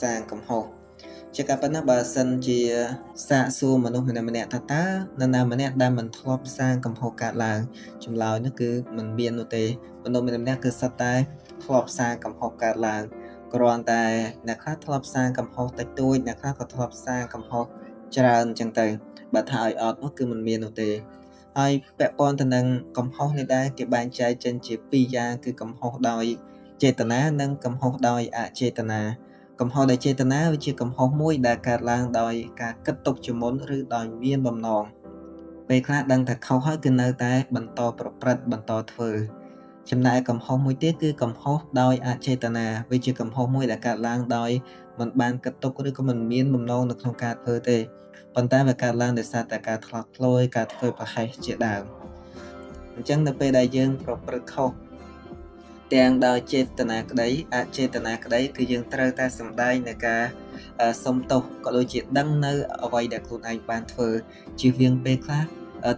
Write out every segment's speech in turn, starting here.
សាងកំហុសជាការប៉ុណ្ណាបើសិនជាសាកសួរមនុស្សម្នាក់ៗថាតើនរណាម្នាក់ដែលមិនធ្លាប់សាងកំហុសកើតឡើងចម្លើយនោះគឺមិនមាននោះទេមនុស្សម្នាក់ៗគឺសុទ្ធតែធ្លាប់សាងកំហុសកើតឡើងគ្រាន់តែអ្នកខ្លះធ្លាប់សាងកំហុសតិចតួចអ្នកខ្លះក៏ធ្លាប់សាងកំហុសច្រើនអញ្ចឹងទៅបើថាឲ្យអត់នោះគឺមិនមាននោះទេហើយពាក់ព័ន្ធទៅនឹងកំហុសនេះដែរគេបែងចែកចេញជា2យ៉ាងគឺកំហុសដោយចេតនានិងកំហុសដោយអចេតនាកំហុសដោយចេតនាវាជាកំហុសមួយដែលកើតឡើងដោយការគិតទុកជាមុនឬដោយមានបំណងពេលខ្លះដឹងថាខុសហើយគឺនៅតែបន្តប្រព្រឹត្តបន្តធ្វើចំណែកកំហុសមួយទៀតគឺកំហុសដោយអចេតនាវាជាកំហុសមួយដែលកើតឡើងដោយមិនបានគិតទុកឬក៏មិនមានបំណងនៅក្នុងការធ្វើទេប៉ុន្តែវាកើតឡើងដោយសារតែការឆ្លោះឆ្លួយការធ្វើប្រហែសជាដើមអញ្ចឹងនៅពេលដែលយើងប្រព្រឹត្តខុសទាំងដោយចេតនាក្តីអចេតនាក្តីគឺយើងត្រូវតែសម្ដែងនៅការសុំទោសក៏ដូចជាដឹងនៅអ្វីដែលខ្លួនឯងបានធ្វើជៀសវាងពេលខ្លះ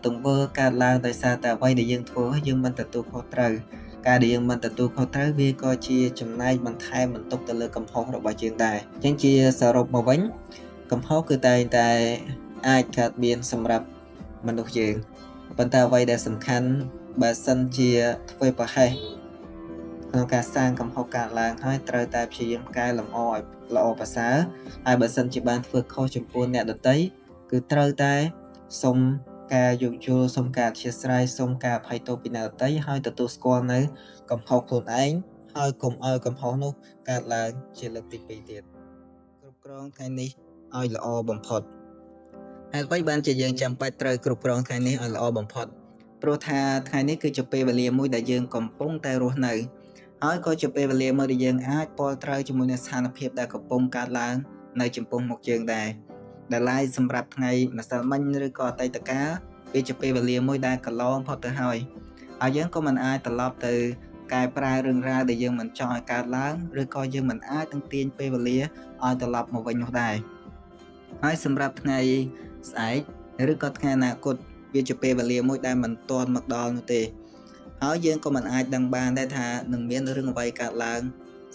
ទង្វើកើតឡើងដោយសារតែអ្វីដែលយើងធ្វើយើងមិនទទួលខុសត្រូវការដែលយើងមិនទទួលខុសត្រូវវាក៏ជាចំណែកបន្ថែមបន្ទុកទៅលើកំហុសរបស់យើងដែរអញ្ចឹងជាសរុបមកវិញកំហុសគឺតែងតែអាចកើតមានសម្រាប់មនុស្សយើងប៉ុន្តែអ្វីដែលសំខាន់បើសិនជាធ្វើប្រហែសក្នុងការសាងកំហុសកើតឡើងហើយត្រូវតែព្យាយាមកែលម្អឲ្យល្អប្រសើរហើយបើសិនជាបានធ្វើខុសចំពោះអ្នកដទៃគឺត្រូវតែសុំការយោគយល់សុំការអធ្យាស្រ័យសុំការអភ័យទោសពីអ្នកដទៃហើយទទួលស្គាល់នៅកំហុសខ្លួនឯងហើយកុំឲ្យកំហុសនោះកើតឡើងជាលើកទី2ទៀតគ្រប់គ្រងថ្ងៃនេះឲ្យល្អបំផុតហេតុអ្វីបានជាយើងចាំបាច់ត្រូវគ្រប់គ្រងថ្ងៃនេះឲ្យល្អបំផុតព្រោះថាថ្ងៃនេះគឺជាពេលវេលាមួយដែលយើងកំពុងតែរស់នៅហើយក៏ជាពេលវេលាមួយដែលយើងអាចពលត្រូវជាមួយនឹងស្ថានភាពដែលកំពុងកើតឡើងនៅចំពោះមុខយើងដែរដែលឡាយសម្រាប់ថ្ងៃម្សិលមិញឬក៏អតីតកាលវាជាពេលវេលាមួយដែលកន្លងផុតទៅហើយយើងក៏មិនអាចត្រឡប់ទៅកែប្រែរឿងរ៉ាវដែលយើងមិនចង់ឲ្យកើតឡើងឬក៏យើងមិនអាចនឹងទាញពេលវេលាឲ្យត្រឡប់មកវិញនោះដែរហើយសម្រាប់ថ្ងៃស្អែកឬក៏ថ្ងៃអនាគតវាជាពេលវេលាមួយដែលមិនទាន់មកដល់នោះទេហើយយើងក៏មិនអាចដឹងបានដែរថានឹងមានរឿងអ្វីកើតឡើង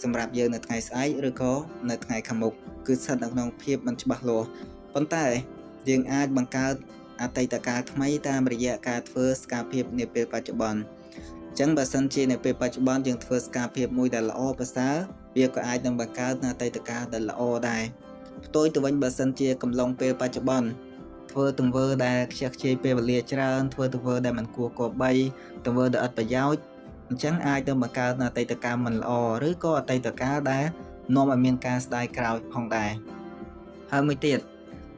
សម្រាប់យើងនៅថ្ងៃស្អែកឬក៏នៅថ្ងៃខាងមុខគឺស្ថិតនៅក្នុងភាពមិនច្បាស់លាស់ប៉ុន្តែយើងអាចបង្កើតអតីតកាលថ្មីតាមរយៈការធ្វើសកម្មភាពនាពេលបច្ចុប្បន្នអញ្ចឹងបើសិនជានៅពេលបច្ចុប្បន្នយើងធ្វើសកម្មភាពមួយដែលល្អប្រសើរវាក៏អាចនឹងបង្កើតនៅអតីតកាលដែលល្អដែរផ្ទុយទៅវិញបើសិនជាកំឡុងពេលបច្ចុប្បន្នធ្វើទង្វើដែលខ្ជះខ្ជាយពេលវេលាច្រើនធ្វើទង្វើដែលមិនគួរគប្បីទង្វើដែលអត់ប្រយោជន៍អញ្ចឹងអាចនឹងបង្កើតនៅអតីតកាលមិនល្អឬក៏អតីតកាលដែលនាំឲ្យមានការស្ដាយក្រោយផងដែរហើយមួយទៀត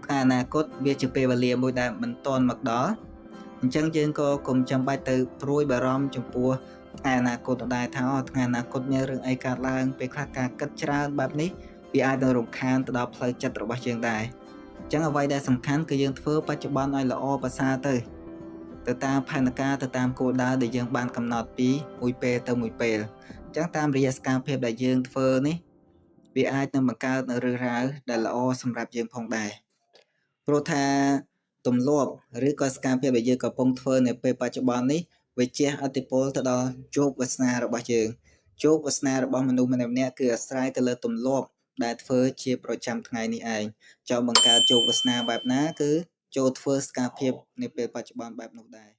ថ្ងៃអនាគតវាជាពេលវេលាមួយដែលមិនទាន់មកដល់អញ្ចឹងយើងក៏កុំចាំបាច់ទៅព្រួយបារម្ភចំពោះថ្ងៃអនាគតដែរថាថ្ងៃអនាគតមានរឿងអីកើតឡើងពេលខ្លះការគិតច្រើនបែបនេះវាអាចនឹងរំខានទៅដល់ផ្លូវចិត្តរបស់យើងដែរអញ្ចឹងអ្វីដែលសំខាន់គឺយើងធ្វើបច្ចុប្បន្នឲ្យល្អប្រសើរទៅតាមផែនការទៅតាមគោលដៅដែលយើងបានកំណត់ពីមួយពេលទៅមួយពេលអញ្ចឹងតាមរយៈសកម្មភាពដែលយើងធ្វើនេះវាអាចនឹងបង្កើតនៅរឿងរ៉ាវដែលល្អសម្រាប់យើងផងដែរព្រោះថាទម្លាប់ឬក៏សកម្មភាពដែលយើងកំពុងធ្វើនៅពេលបច្ចុប្បន្ននេះវាជះឥទ្ធិពលទៅដល់ជោគវាសនារបស់យើងជោគវាសនារបស់មនុស្សម្នាក់ៗគឺអាស្រ័យទៅលើទម្លាប់ដែលធ្វើជាប្រចាំថ្ងៃនេះឯងចង់បង្កើតជោគវាសនាបែបណាគឺចូលធ្វើសកម្មភាពនាពេលបច្ចុប្បន្នបែបនោះដែរ